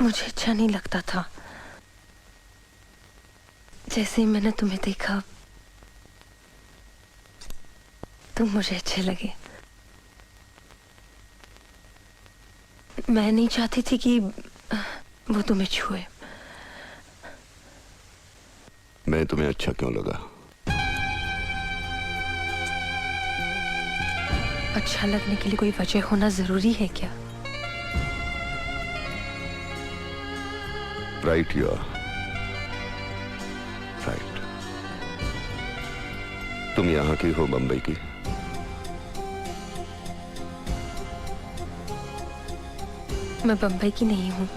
मुझे अच्छा नहीं लगता था। जैसे ही मैंने तुम्हें देखा तुम मुझे अच्छे लगे। मैं नहीं चाहती थी कि वो तुम्हें छुए। मैं तुम्हें अच्छा क्यों लगा? अच्छा लगने के लिए कोई वजह होना जरूरी है क्या? Right, you are right. तुम यहां की हो, बंबई की? मैं बंबई की नहीं हूँ,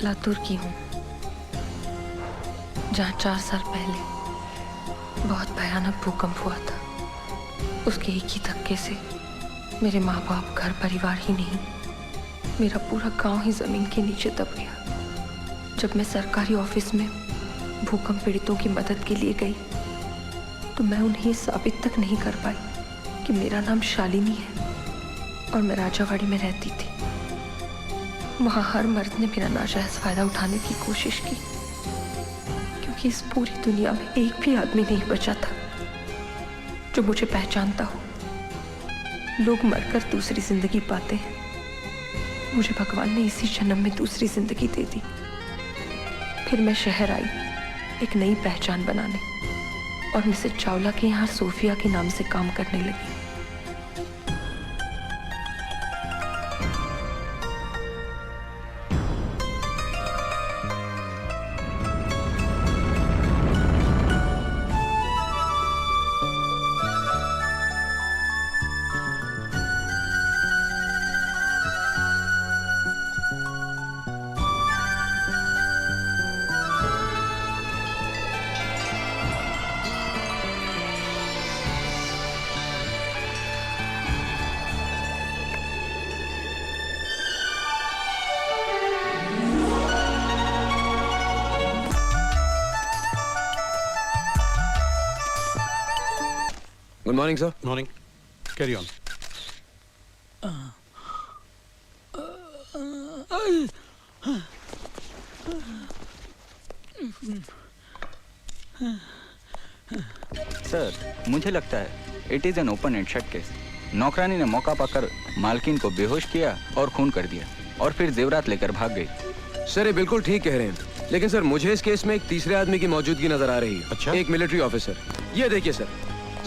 लातूर की हूँ, जहाँ 4 साल पहले बहुत भयानक भूकंप हुआ था। उसके एक ही धक्के से मेरे माँ बाप, घर परिवार ही नहीं, मेरा पूरा गांव ही जमीन के नीचे दब गया। जब मैं सरकारी ऑफिस में भूकंप पीड़ितों की मदद के लिए गई तो मैं उन्हें ये साबित तक नहीं कर पाई कि मेरा नाम शालिनी है और मैं राजावाड़ी में रहती थी। वहां हर मर्द ने मेरा नाजायज फायदा उठाने की कोशिश की, क्योंकि इस पूरी दुनिया में एक भी आदमी नहीं बचा था जो मुझे पहचानता हो। लोग मरकर दूसरी जिंदगी पाते हैं, मुझे भगवान ने इसी जन्म में दूसरी जिंदगी दे दी। फिर मैं शहर आई एक नई पहचान बनाने और मिसेस चावला के यहाँ सोफिया के नाम से काम करने लगी। Good morning, sir. Morning. Carry on. Sir, मुझे लगता है it is an open and shut case. नौकरानी ने मौका पाकर मालकिन को बेहोश किया और खून कर दिया और फिर जेवरात लेकर भाग गई। सर ये बिल्कुल ठीक कह रहे हैं, लेकिन सर मुझे इस केस में एक तीसरे आदमी की मौजूदगी नजर आ रही है। अच्छा? एक मिलिट्री ऑफिसर। ये देखिए सर,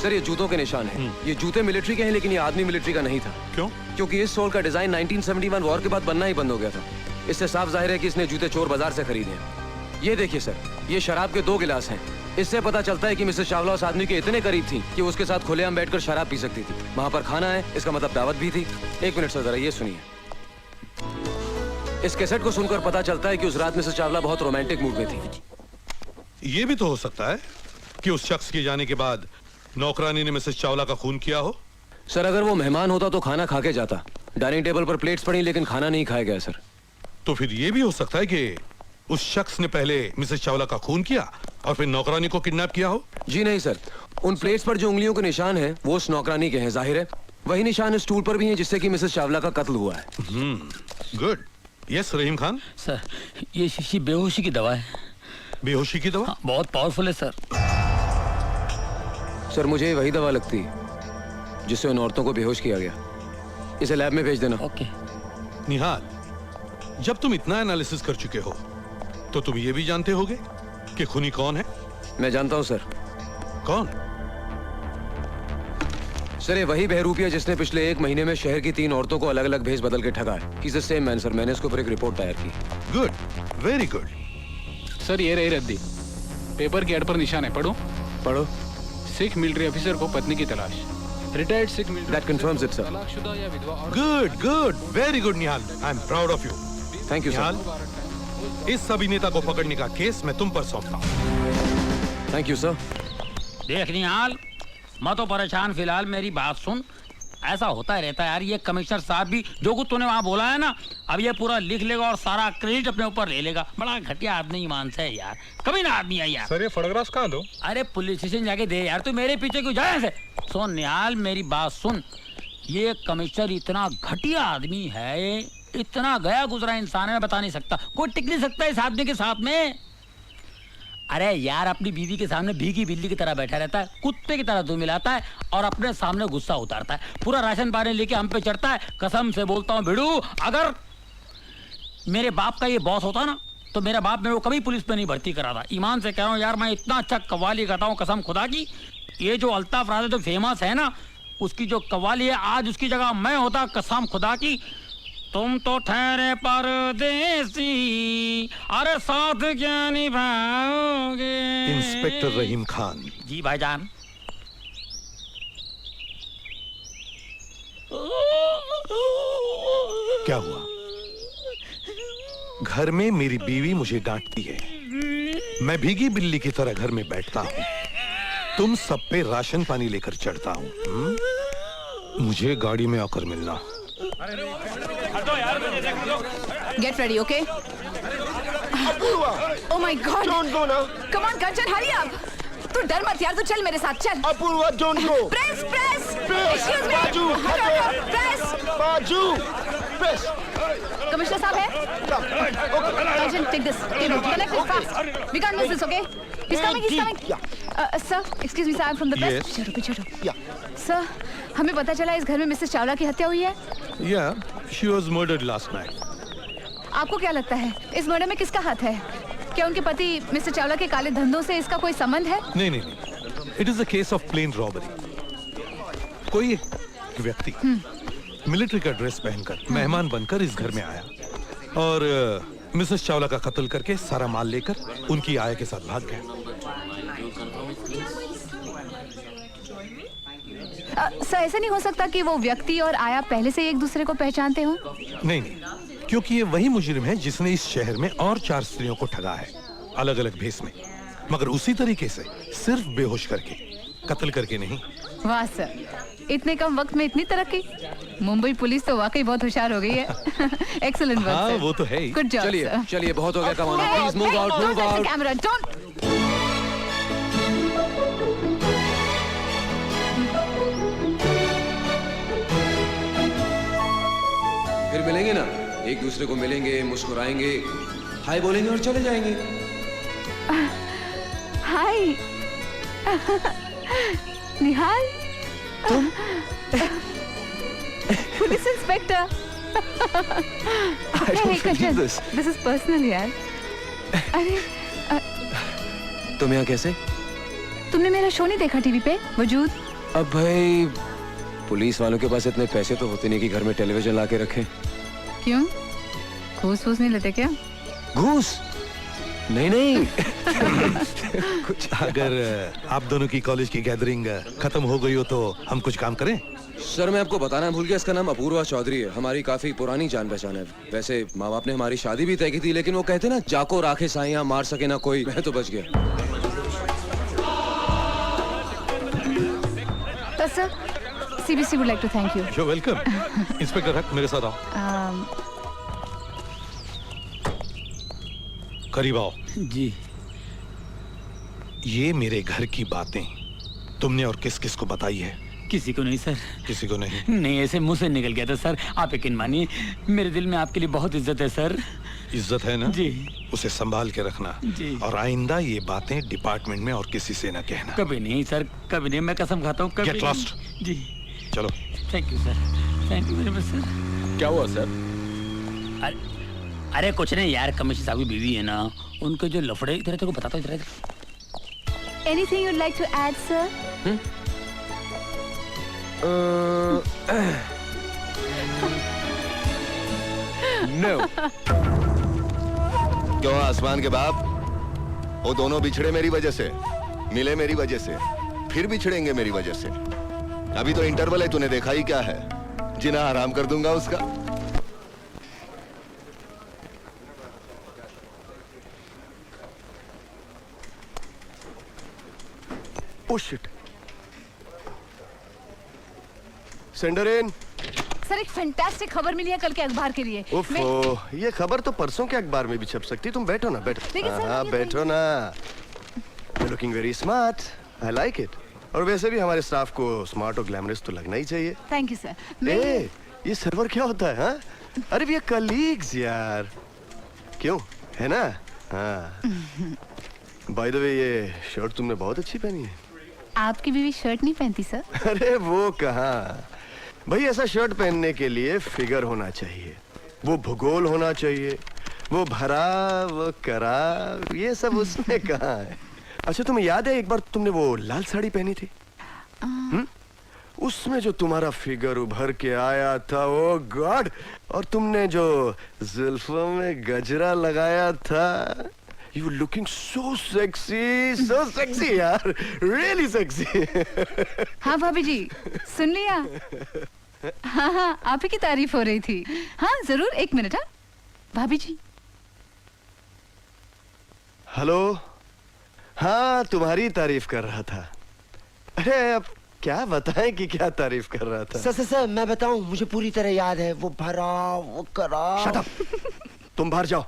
सर ये जूतों के निशान हैं। ये जूते मिलिट्री के हैं, लेकिन ये आदमी मिलिट्री का नहीं था। क्यों? क्योंकि इस सोल का डिजाइन 1971 वॉर के बाद बनना ही बंद हो गया था। इससे साफ जाहिर है कि इसने जूते चोर बाजार से खरीदे हैं। ये देखिए सर, ये शराब के 2 गिलास हैं। इससे पता चलता है कि मिसेस चावला उस आदमी के इतने करीब थी कि उसके साथ खुलेआम बैठकर शराब पी सकती थी। वहां पर खाना है, इसका मतलब दावत भी थी। 1 मिनट सर, जरा ये सुनिए। इस कैसेट को सुनकर पता चलता है कि उस रात मिसेस चावला बहुत रोमांटिक मूड में थी। ये भी तो हो सकता है कि उस शख्स के जाने के बाद नौकरानी ने मिसेस चावला का खून किया हो। सर अगर वो मेहमान होता तो खाना खा के जाता। डाइनिंग टेबल पर प्लेट्स पड़ी, लेकिन खाना नहीं खाया गया सर। तो फिर ये भी हो सकता है कि उस शख्स ने पहले मिसेस चावला का खून किया और फिर नौकरानी को किडनैप किया हो। जी नहीं सर, उन प्लेट्स पर जो उंगलियों के निशान हैं वो उस नौकरानी के हैं। जाहिर है वही निशान इस स्टूल पर भी हैं जिससे कि मिसेस चावला का कत्ल हुआ है। गुड। यस रहीम खान। सर ये शीशी बेहोशी की दवा है। बेहोशी की दवा? हाँ, बहुत पावरफुल है सर। सर मुझे वही दवा लगती है जिससे उन औरतों को बेहोश किया गया। इसे लैब में भेज देना। ओके। निहाल, जब तुम इतना एनालिसिस कर चुके हो तो तुम ये भी जानते होगे कि खूनी कौन है? मैं जानता हूं सर। कौन? सर ये वही बहरूपिया जिसने पिछले 1 महीने में शहर की 3 औरतों को अलग अलग भेज बदल के ठगा है। He's the same man, sir. मैंने इसके ऊपर एक रिपोर्ट तैयार की। Good, very good. सर ये रही रद्दी। पेपर के एड पर निशान है, पढ़ो। पढ़ो। सिख मिलिट्री ऑफिसर को पत्नी की तलाश। Retired Sikh military That confirms it, sir. तलाकशुदा या विधवा औरत। Good good, very good Nihal. I am proud of you. Thank you Nihal, sir. इस अभिनेता को पकड़ने का केस मैं तुम पर सौंपता हूं। Thank you sir. देख निहाल, मैं तो परेशान। फिलहाल मेरी बात सुन। ऐसा होता रहता है यार, ये कमिश्नर साहब भी जो कुछ तूने वहाँ बोला है ना, अब ये पूरा लिख लेगा और सारा क्रेडिट अपने ऊपर ले लेगा। बड़ा घटिया आदमी ईमान से है यार, कभी ना आदमी है यार। सर ये फोटोग्राफ्स कहाँ दो? अरे पुलिस स्टेशन जाके दे यार, तू मेरे पीछे क्यों जाए ऐसे? सुन निहाल, मेरी बात सुन। ये कमिश्नर इतना घटिया आदमी है, इतना गया गुजरा इंसान है, मैं बता नहीं सकता। कोई टिक नहीं सकता इस आदमी के साथ में। अरे यार, अपनी बीवी के सामने भीगी बिल्ली की तरह बैठा रहता है, कुत्ते की तरह धुन मिलाता है और अपने सामने गुस्सा उतारता है। पूरा राशन पानी लेके हम पे चढ़ता है। कसम से बोलता हूँ भिड़ू, अगर मेरे बाप का ये बॉस होता ना तो मेरा बाप मेरे को कभी पुलिस में नहीं भर्ती करा था। ईमान से कह रहा हूँ यार, मैं इतना अच्छा कव्वाली गाता हूँ कसम खुदा की। ये जो अल्ताफ राजा जो फेमस है ना, उसकी जो कव्वाली है, आज उसकी जगह मैं होता कसम खुदा की। तुम तो ठहरे परदेसी, अरे साथ क्या निभाओगे। इंस्पेक्टर रहीम खान। जी भाईजान। क्या हुआ? घर में मेरी बीवी मुझे डांटती है, मैं भीगी बिल्ली की तरह घर में बैठता हूँ, तुम सब पे राशन पानी लेकर चढ़ता हूँ। मुझे गाड़ी में आकर मिलना। Get ready, okay? Oh my God! Don't go now. Come on, Kanchan, hurry up! तू डर मत यार, तू चल मेरे साथ, चल। Apoorva, don't go. Press, press! Excuse me! बाजू, हटो, press! बाजू, press. कमिश्नर साहब है? Kanchan, take this. Connect it fast. We can't miss this, okay? He's coming, he's coming. Sir, excuse me, sir, I'm from the press. Yes. पीछे हटो। Sir, हमें पता चला इस घर में मिसेस चावला की हत्या हुई है। Yeah, she was murdered last night. आपको क्या लगता है इस मर्डर में किसका हाथ है? क्या उनके पति मिस्टर चावला के काले धंधों से इसका कोई संबंध है? नहीं। It is a case of plain robbery. कोई एक व्यक्ति मिलिट्री का ड्रेस पहनकर मेहमान बनकर इस घर में आया और मिसेस चावला का कत्ल करके सारा माल लेकर उनकी आया के साथ भाग गया। सर, ऐसा नहीं हो सकता कि वो व्यक्ति और आया पहले से एक दूसरे को पहचानते हो? नहीं, क्योंकि ये वही मुजरिम है जिसने इस शहर में और 4 स्त्रियों को ठगा है, अलग अलग भेस में, मगर उसी तरीके से, सिर्फ बेहोश करके, कत्ल करके नहीं। वाह सर, इतने कम वक्त में इतनी तरक्की। मुंबई पुलिस तो वाकई बहुत होशियार हो गई है। एक्सीलेंट वर्क हाँ, सर। वो तो है ही। गुड जॉब चलिए सर। चलिए, बहुत हो गया कमाना। Please move out, move out. Camera don't. फिर मिलेंगे ना, एक दूसरे को मिलेंगे, मुस्कुराएंगे, हाय बोलेंगे और चले जाएंगे। हाय निहाल, तुम police inspector. This is personal यार। अरे तुम यहाँ कैसे? तुमने मेरा शो नहीं देखा टीवी पे वजूद? अब भाई, पुलिस वालों के पास इतने पैसे तो होते नहीं कि घर में टेलीविजन ला के रखे। क्यों, घूस वूस नहीं लेते क्या? घूस? नहीं। कुछ अगर आप दोनों की कॉलेज की गैदरिंग खत्म हो गई हो तो हम कुछ काम करें? सर, मैं आपको बताना भूल गया, इसका नाम अपूर्वा चौधरी है। हमारी काफी पुरानी जान पहचान है। वैसे माँ बाप ने हमारी शादी भी तय की थी, लेकिन वो कहते ना, जाको राखे साइयां, मार सके ना कोई। मैं तो बच गया। Sir, CBC would like to thank you. You're welcome. Inspector हक, मेरे साथ आओ। करीब आओ। जी। ये मेरे घर की बातें तुमने और किस किस को बताई है? किसी को नहीं सर। किसी को नहीं? नहीं, ऐसे मुंह से निकल गया था सर। आप यकीन मानिए, मेरे दिल में आपके लिए बहुत इज्जत है सर। इज्जत है ना? जी। उसे संभाल के रखना। जी। और आइंदा ये बातें डिपार्टमेंट में और किसी से न कहना। कभी नहीं सर, कभी नहीं। मैं कसम खाता हूँ, कभी Get lost. नहीं। जी। चलो। Thank you sir, thank you very much sir. क्या हुआ सर? अरे कुछ नहीं यार, कमिश्नर साहब की बीवी है ना, उनके जो लफड़े, इधर तेरे को बताता हूँ, इधर। Anything you'd like to add, sir? No. क्यों आसमान के बाप? वो दोनों बिछड़े मेरी वजह से, मिले मेरी वजह से, फिर बिछड़ेंगे मेरी वजह से। अभी तो इंटरवल है, तूने देखा ही क्या है? जिना आराम कर दूंगा उसका। Oh shit. Sender in. Sir, एक फैंटास्टिक खबर मिली है कल के अखबार के लिए। ओफो, ये खबर तो परसों के अखबार में भी छप सकती। तुम बैठो ना, बैठो। लेकिन सर, हाँ, ये बैठो ना। You're looking very smart. I like it. और वैसे भी हमारे स्टाफ को स्मार्ट और ग्लैमरस तो लगना ही चाहिए। Thank you sir. ए, ये सर्वर क्या होता है? हाँ? अरे ये कलीग्स यार, क्यों है ना? हाँ। बाय द वे ये शर्ट तुमने बहुत अच्छी पहनी है। आपकी बीवी शर्ट नहीं पहनती सर? अरे वो कहाँ भाई, ऐसा शर्ट पहनने के लिए फिगर होना चाहिए, वो भूगोल होना चाहिए, वो भरा वो करा, ये सब उसमें कहाँ है? अच्छा तुम्हें याद है एक बार तुमने वो लाल साड़ी पहनी थी? उसमें जो तुम्हारा फिगर उभर के आया था, ओ गॉड, और तुमने जो जुल्फों में गजरा लगाया था, यू लुकिंग सो सेक्सी यार, रियली सेक्सी। हाँ भाभी जी, सुन लिया? हाँ, आप ही की तारीफ हो रही थी। हाँ जरूर, एक मिनट। हाँ भाभी जी। हेलो, हाँ तुम्हारी तारीफ कर रहा था। अरे अब क्या बताएं कि क्या तारीफ कर रहा था? सर मैं बताऊं, मुझे पूरी तरह याद है, वो भरा वो करा। शट अप, तुम बाहर जाओ,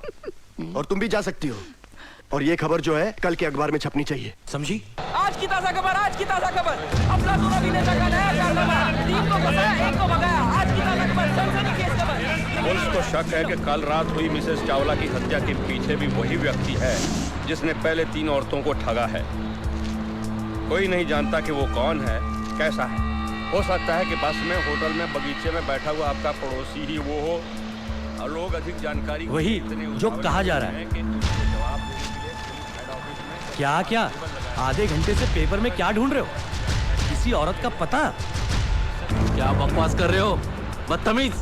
और तुम भी जा सकती हो, और ये खबर जो है कल के अखबार में छपनी चाहिए, समझी? आज की ताजा खबर, आज की ताजा खबर, अपना दूर अभिनेता का नया कारनामा, 3 को फंसाया 1 को भगाया। आज की ताजा खबर, सनसनीखेज खबर। पुलिस को शक है कि कल रात हुई मिसेस चावला की हत्या के पीछे भी वही व्यक्ति है जिसने पहले 3 औरतों को ठगा है। कोई नहीं जानता कि वो कौन है, कैसा है। हो सकता है कि बस में, होटल में, बगीचे में बैठा हुआ आपका पड़ोसी ही वो हो, और लोग अधिक जानकारी वही जो कहा जा रहा है। क्या आधे घंटे से पेपर में क्या ढूंढ रहे हो? किसी औरत का पता? क्या बकवास कर रहे हो? बदतमीज।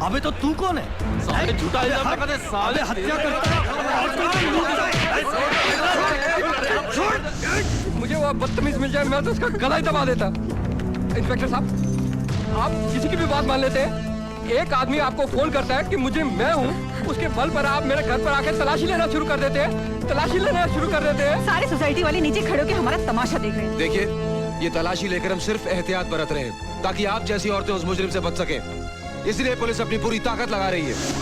अबे तो तू कौन है? साले झूठा इल्जाम लगा दे, साले हत्या मुझे वो बदतमीज मिल जाए, मैं तो उसका गला ही दबा देता। इंस्पेक्टर साहब, आप किसी की भी बात मान लेते हैं। एक आदमी आपको फोन करता है कि मुझे मैं हूँ, उसके बल पर आप मेरे घर पर आकर तलाशी लेना शुरू कर देते हैं। सारी सोसाइटी वाले नीचे खड़े होकर हमारा तमाशा देख रहे हैं। देखिए, ये तलाशी लेकर हम सिर्फ एहतियात बरत रहे हैं ताकि आप जैसी औरतें उस मुजरिम से बच सके। इसलिए पुलिस अपनी पूरी ताकत लगा रही है। सिर्फ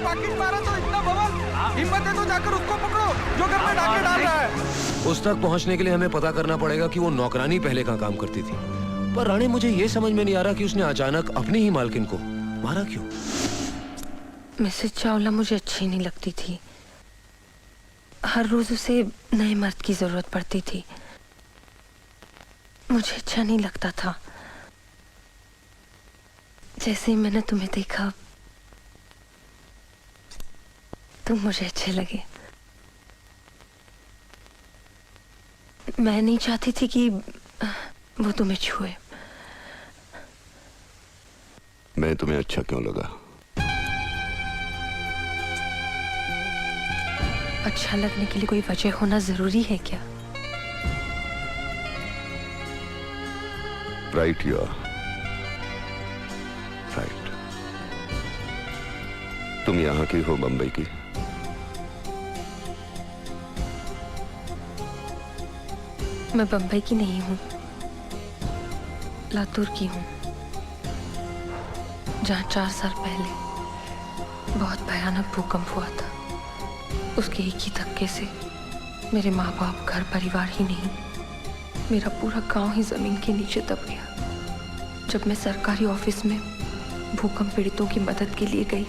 पाकिट मारा तो इतना बवाल, हिम्मत है तो जाकर उसको पकड़ो जो घर में डाके डाल रहा है। उस तक पहुंचने के लिए हमें पता करना पड़ेगा कि वो नौकरानी पहले कहाँ काम करती थी। पर रानी, मुझे ये समझ में नहीं आ रहा कि उसने अचानक अपनी ही मालकिन को मारा क्यों? मिसेस चावला मुझे अच्छी नहीं लगती थी। हर रोज उसे नए मर्द की जरूरत पड़ती थी। मुझे अच्छा नहीं लगता था। जैसे ही मैंने तुम्हें देखा, तुम मुझे अच्छे लगे। मैं नहीं चाहती थी कि वो तुम्हें छुए। मैं तुम्हें अच्छा क्यों लगा? अच्छा लगने के लिए कोई वजह होना जरूरी है क्या? Right, you are right. तुम यहाँ की हो, बंबई की? मैं बंबई की नहीं हूँ, लातूर की हूँ, जहाँ 4 साल पहले बहुत भयानक भूकंप हुआ था। उसके एक ही धक्के से मेरे माँ बाप, घर परिवार ही नहीं, मेरा पूरा गांव ही जमीन के नीचे दब गया। जब मैं सरकारी ऑफिस में भूकंप पीड़ितों की मदद के लिए गई,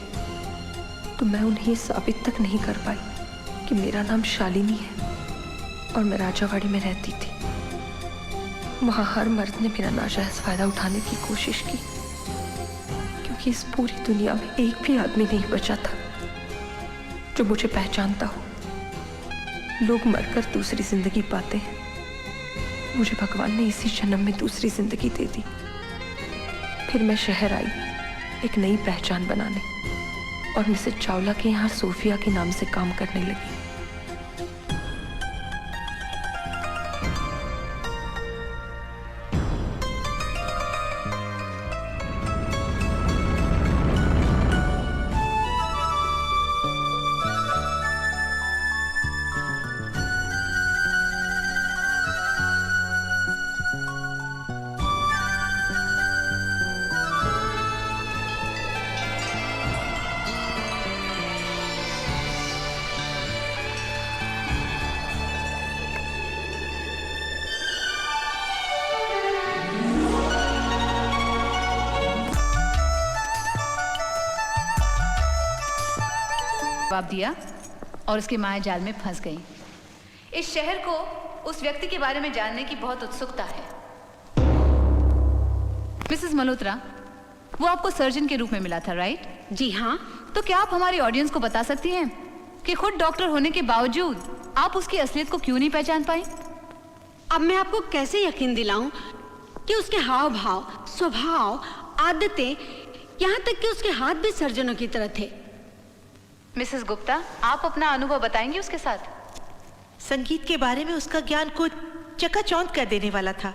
तो मैं उन्हें ये साबित तक नहीं कर पाई कि मेरा नाम शालिनी है और मैं राजावाड़ी में रहती थी। वहां हर मर्द ने मेरा नाजायज फायदा उठाने की कोशिश की, क्योंकि इस पूरी दुनिया में एक भी आदमी नहीं बचा था जो मुझे पहचानता हो। लोग मरकर दूसरी जिंदगी पाते हैं, मुझे भगवान ने इसी जन्म में दूसरी जिंदगी दे दी। फिर मैं शहर आई एक नई पहचान बनाने, और मिसेस चावला के यहाँ सोफिया के नाम से काम करने लगी। जवाब दिया और उसके माया जाल में फंस गई। इस शहर को उस व्यक्ति के बारे में जानने की बहुत उत्सुकता है। मिसेस मल्होत्रा, वो आपको सर्जन के रूप में मिला था, राइट? जी हाँ। तो क्या आप हमारी ऑडियंस को बता सकती हैं कि खुद डॉक्टर होने के बावजूद आप उसकी असलियत को क्यों नहीं पहचान पाई? अब मैं आपको कैसे यकीन दिलाऊं कि उसके हाव भाव, स्वभाव, आदतें, यहाँ तक कि उसके हाथ भी सर्जनों की तरह थे। मिसेस गुप्ता, आप अपना अनुभव बताएंगी उसके साथ? संगीत के बारे में उसका ज्ञान को चकाचौंध कर देने वाला था।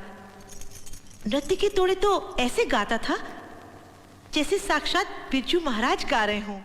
नृत्य के तोड़े तो ऐसे गाता था जैसे साक्षात बिरजू महाराज गा रहे हों।